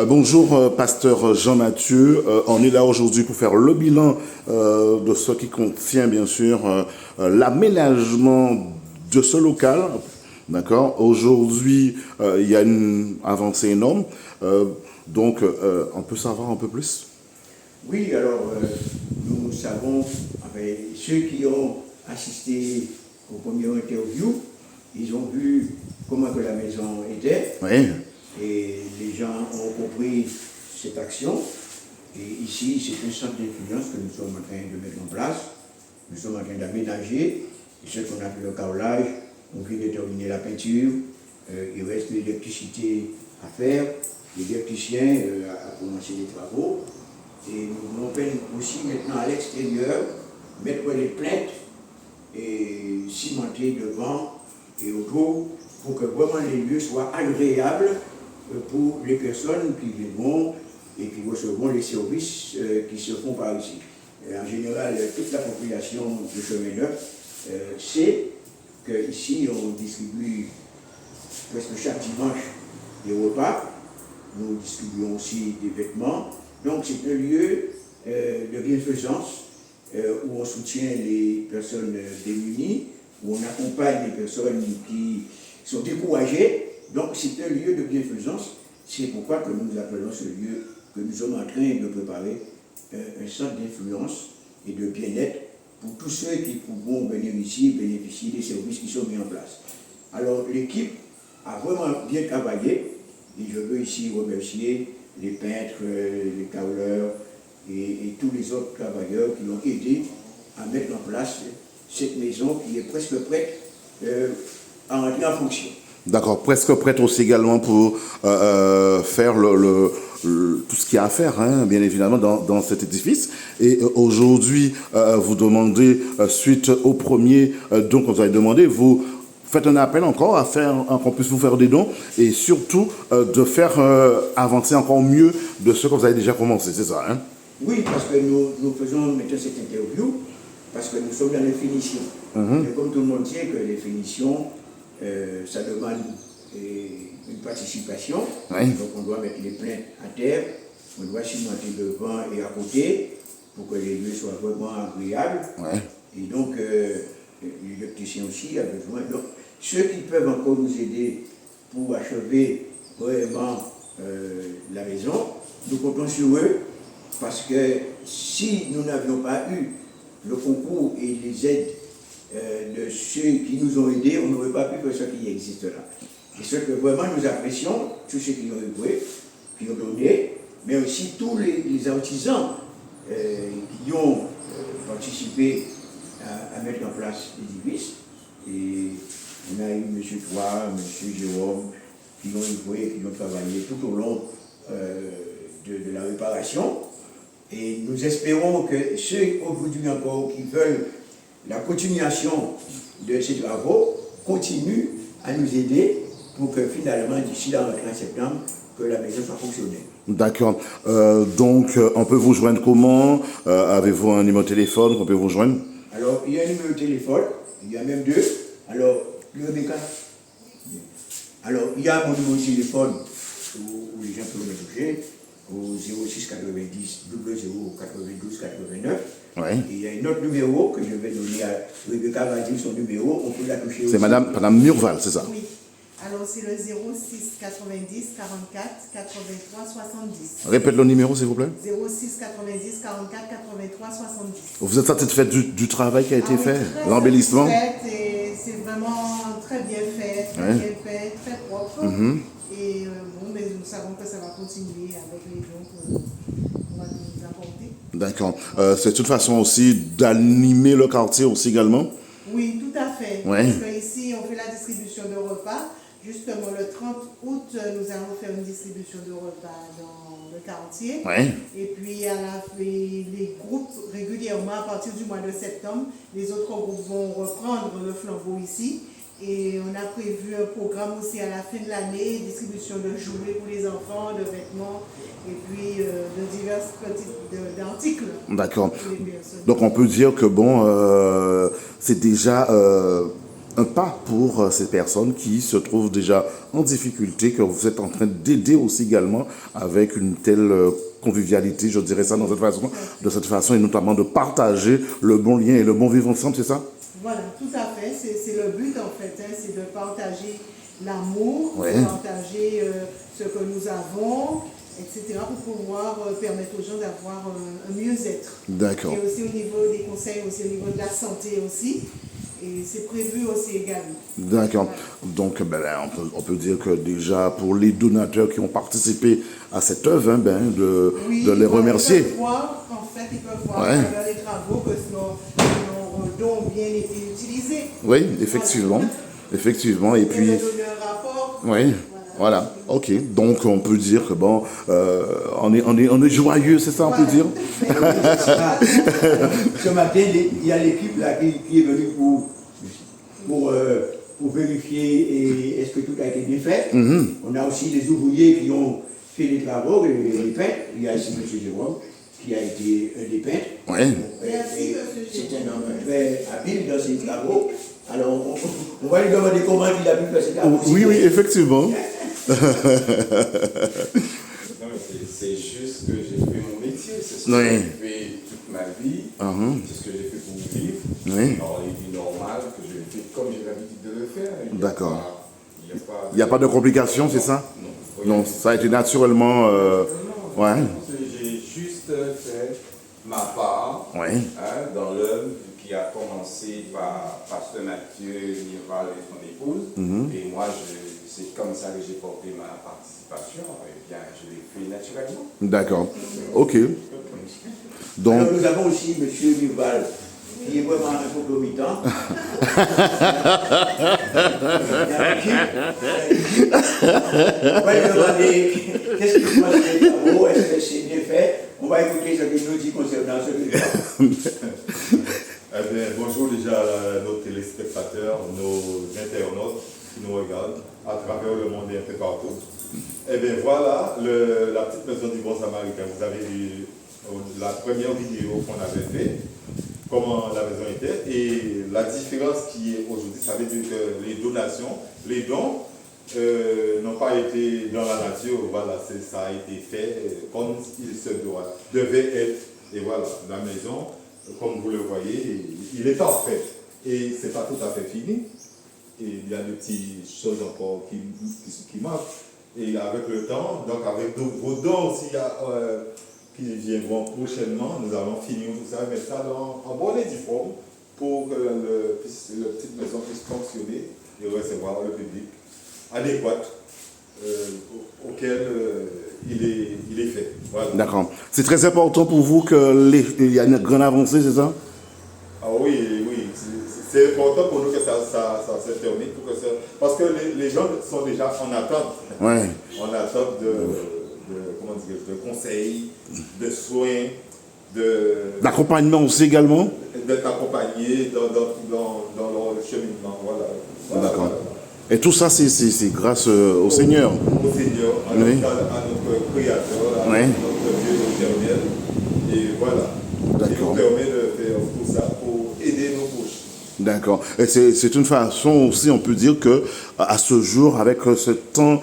Bonjour, pasteur Jean-Mathieu. On est là aujourd'hui pour faire le bilan de ce qui contient, bien sûr, l'aménagement de ce local. D'accord. Aujourd'hui, il y a une avancée énorme. On peut savoir un peu plus? Oui, alors nous savons, avec ceux qui ont assisté au premier interview, ils ont vu comment que la maison était. Oui. Et les gens ont compris cette action. Et ici, c'est un centre d'influence que nous sommes en train de mettre en place. Nous sommes en train d'aménager. Ce qu'on appelle le carrelage, on vient de terminer la peinture. Il reste l'électricité à faire. L'électricien a commencé les travaux. Et nous voulons aussi maintenant à l'extérieur mettre les plaintes et cimenter devant et autour pour que vraiment les lieux soient agréables pour les personnes qui viendront et qui recevront les services qui se font par ici. En général, toute la population de Chemin Neuf sait qu'ici on distribue presque chaque dimanche des repas. Nous distribuons aussi des vêtements. Donc c'est un lieu de bienfaisance où on soutient les personnes démunies, où on accompagne les personnes qui sont découragées. Donc c'est un lieu de bienfaisance. C'est pourquoi que nous appelons ce lieu que nous sommes en train de préparer un centre d'influence et de bien-être pour tous ceux qui pourront venir ici bénéficier des services qui sont mis en place. Alors l'équipe a vraiment bien travaillé et je veux ici remercier les peintres, les carreleurs et tous les autres travailleurs qui ont aidé à mettre en place cette maison qui est presque prête à entrer en fonction. D'accord, presque prête aussi également pour faire tout ce qu'il y a à faire, hein, bien évidemment, dans cet édifice. Et aujourd'hui, vous demandez, suite au premier don que vous avez demandé, vous faites un appel encore à faire, qu'on puisse vous faire des dons et surtout de faire avancer encore mieux de ce que vous avez déjà commencé, c'est ça, hein? Oui, parce que nous faisons maintenant cette interview, parce que nous sommes dans les finitions. Et comme tout le monde sait que les finitions, ça demande une participation. Oui. Donc on doit mettre les plaintes à terre, on doit cimenter devant et à côté pour que les lieux soient vraiment agréables. Ouais. Et donc l'électricien aussi a besoin. Donc ceux qui peuvent encore nous aider pour achever vraiment la maison, nous comptons sur eux parce que si nous n'avions pas eu le concours et les aides de ceux qui nous ont aidés, on n'aurait pas pu faire ce qui existe là. Et ce que vraiment nous apprécions, tous ceux qui ont œuvré, qui ont donné, mais aussi tous les artisans qui ont participé à mettre en place l'édifice. Et on a eu M. Toit, M. Jérôme, qui ont œuvré, qui ont travaillé tout au long de la réparation. Et nous espérons que ceux aujourd'hui encore qui veulent la continuation de ces travaux continuent à nous aider pour que finalement, d'ici la rentrée en septembre, que la maison soit fonctionnelle. D'accord. On peut vous joindre comment? Avez-vous un numéro de téléphone qu'on peut vous joindre? Alors, il y a un numéro de téléphone, il y a même deux. Alors, Rebecca. Alors, il y a mon numéro de téléphone où les gens peuvent me toucher, au 06 90 00 92 89. Oui. Et il y a un autre numéro que je vais donner à Rebecca, va dire son numéro, on peut la toucher aussi. C'est Madame Murval, c'est ça? Oui. Alors c'est le 06 90 44 83 70. Répète le numéro, s'il vous plaît. 06 90 44 83 70. Vous êtes satisfait du travail qui a été fait, Très l'embellissement? satisfaite et c'est vraiment très bien fait, très propre. Et mais nous savons que ça va continuer avec les dons qu'on va nous apporter. D'accord. C'est de toute façon aussi d'animer le quartier aussi également? Oui, tout à fait. Ouais. Parce qu'ici, on fait la distribution de repas. Justement, le 30 août, nous allons faire une distribution de repas dans le quartier. Oui. Et puis, les groupes, régulièrement, à partir du mois de septembre, les autres groupes vont reprendre le flambeau ici. Et on a prévu un programme aussi à la fin de l'année, distribution de jouets pour les enfants, de vêtements, et puis de divers types d'articles. D'accord. Pour les personnes. Donc on peut dire que bon, c'est déjà un pas pour ces personnes qui se trouvent déjà en difficulté, que vous êtes en train d'aider aussi également avec une telle convivialité, je dirais ça de cette façon, et notamment de partager le bon lien et le bon vivre ensemble, c'est ça? Voilà, tout à fait. C'est le but en fait, hein, c'est de partager l'amour, Ouais. de partager ce que nous avons, etc. pour pouvoir permettre aux gens d'avoir un mieux-être. D'accord. Et aussi au niveau des conseils, aussi au niveau de la santé aussi. Et c'est prévu aussi également. D'accord. Donc, ben, là, on peut dire que déjà, pour les donateurs qui ont participé à cette œuvre, hein, ben, de les remercier. Ils peuvent voir, en fait, ils peuvent voir Ouais. dans les travaux que nos dons ont bien été utilisés. Oui, effectivement. Effectivement. Et Et puis, de donner un rapport. oui, voilà. OK. Donc, on peut dire que, bon, on est joyeux, c'est ça, on peut dire? Ce matin, il y a l'équipe là qui est venue pour vérifier est-ce que tout a été bien fait. On a aussi les ouvriers qui ont fait les travaux, les peintres. Il y a ici M. Jérôme qui a été un des peintres. Oui. Merci, M. C'est un homme très habile dans ses travaux. Alors, on va lui demander comment il a pu faire ses travaux. Oui, oui, effectivement. Non, c'est juste que j'ai fait mon métier, c'est ce que Oui. j'ai fait toute ma vie, c'est ce que j'ai fait pour vivre. Oui. Alors, il est normal que je le fais comme j'ai l'habitude de le faire. D'accord. Il n'y a pas de complications, c'est ça? Non. Non, ça a été naturellement... ouais. J'ai juste fait ma part Oui. dans l'œuvre qui a commencé par Pasteur Mathieu, Miral et son épouse. Et moi, c'est comme ça que j'ai porté ma participation. Et bien, je l'ai fait naturellement. D'accord. OK. Donc, Alors, nous avons aussi M. Duval, qui est vraiment un concomitant. On va lui demander qu'est-ce qu'il pense des travaux, est-ce que c'est bien fait. On va écouter ce qu'il nous dit concernant ce qu'il fait. Eh bien, bonjour déjà à nos téléspectateurs, nos internautes qui nous regardent à travers le monde et un peu partout. Eh bien, voilà la petite maison du bon samaritain. Vous avez vu la première vidéo qu'on avait fait, comment la maison était. Et la différence qui est aujourd'hui, ça veut dire que les donations, les dons, n'ont pas été dans la nature. Voilà, ça a été fait comme il devait être. Et voilà, la maison, comme vous le voyez, il est parfait. Et ce n'est pas tout à fait fini. Et il y a des petites choses encore qui manquent. Et avec le temps, donc avec vos dons aussi qui viendront prochainement, nous allons finir tout ça, mettre ça en bonne et due forme pour que la petite maison puisse fonctionner et recevoir le public adéquat auquel il est fait. Voilà. d'accord. C'est très important pour vous qu'il y a une grande avancée, c'est ça? Ah oui, oui. C'est important pour nous que ça se termine. Parce que les gens sont déjà en attente. Ouais. En attente de conseils, de soins, L'accompagnement aussi également? d'être accompagnés dans leur cheminement. Voilà. D'accord. Voilà. Et tout ça, c'est grâce au Seigneur. Au Seigneur, à Oui. notre Créateur, à Oui. notre Dieu éternel. Et voilà. D'accord. Il nous permet de faire tout ça pour aider nos proches. D'accord. Et c'est une façon aussi, on peut dire que à ce jour, avec ce temps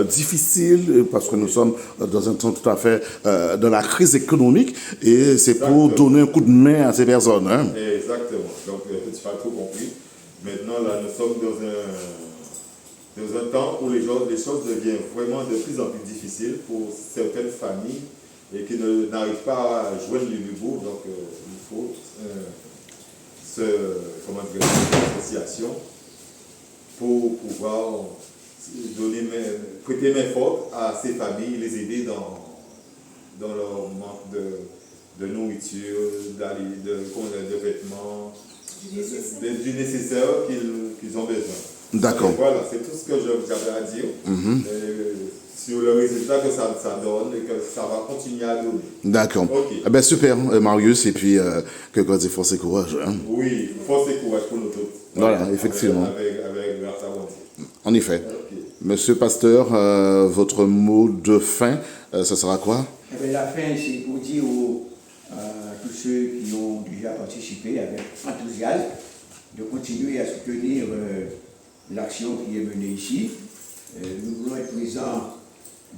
difficile, parce que nous sommes dans un temps tout à fait de la crise économique, et c'est pour donner un coup de main à ces personnes. Hein. Exactement. Donc, tu n'as pas tout compris. Maintenant, là, nous sommes dans un temps où les choses deviennent vraiment de plus en plus difficiles pour certaines familles et qui n'arrivent pas à joindre les niveaux. Donc, il faut une association pour pouvoir prêter main forte à ces familles, les aider dans leur manque de nourriture, de vêtements, du nécessaire qu'ils ont besoin. D'accord. Et voilà, c'est tout ce que j'avais à dire sur le résultat que ça donne et que ça va continuer à donner. D'accord. Ok. Eh ben, super, Marius, et puis que God ait force et courage. Hein. Oui, force et courage pour nous tous. Voilà, effectivement. Avec grâce à vous. En effet. Ok. Monsieur Pasteur, votre mot de fin, ce sera quoi? Eh bien, la fin, c'est pour dire à tous ceux qui ont déjà participé avec enthousiasme de continuer à soutenir l'action qui est menée ici. Nous voulons être présents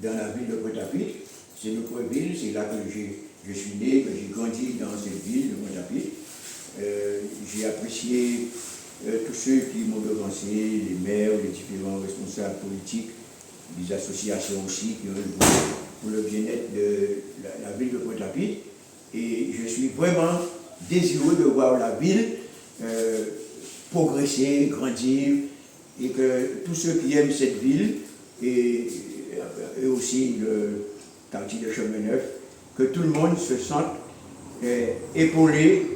dans la ville de Pointe-à-Pitre. C'est notre ville, c'est là que je suis né, que j'ai grandi dans cette ville de Pointe-à-Pitre. J'ai apprécié tous ceux qui m'ont devancé, les maires, les différents responsables politiques, les associations aussi qui ont œuvré pour le bien-être de la ville de Pointe-à-Pitre. Et je suis vraiment désireux de voir la ville progresser, grandir, et que tous ceux qui aiment cette ville, et aussi le quartier de Chemin-Neuf, que tout le monde se sente épaulé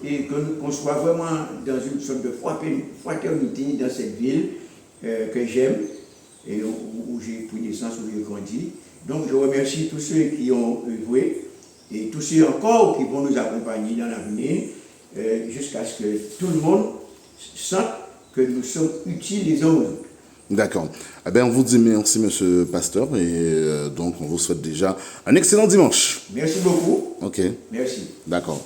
et qu'on soit vraiment dans une sorte de fraternité dans cette ville que j'aime et où j'ai pris naissance, où j'ai grandi. Donc je remercie tous ceux qui ont œuvré et tous ceux encore qui vont nous accompagner dans l'avenir jusqu'à ce que tout le monde sente que nous sommes utiles les uns aux autres. D'accord. Eh bien, on vous dit merci, monsieur Pasteur, et donc on vous souhaite déjà un excellent dimanche. Merci beaucoup. Ok. Merci. D'accord.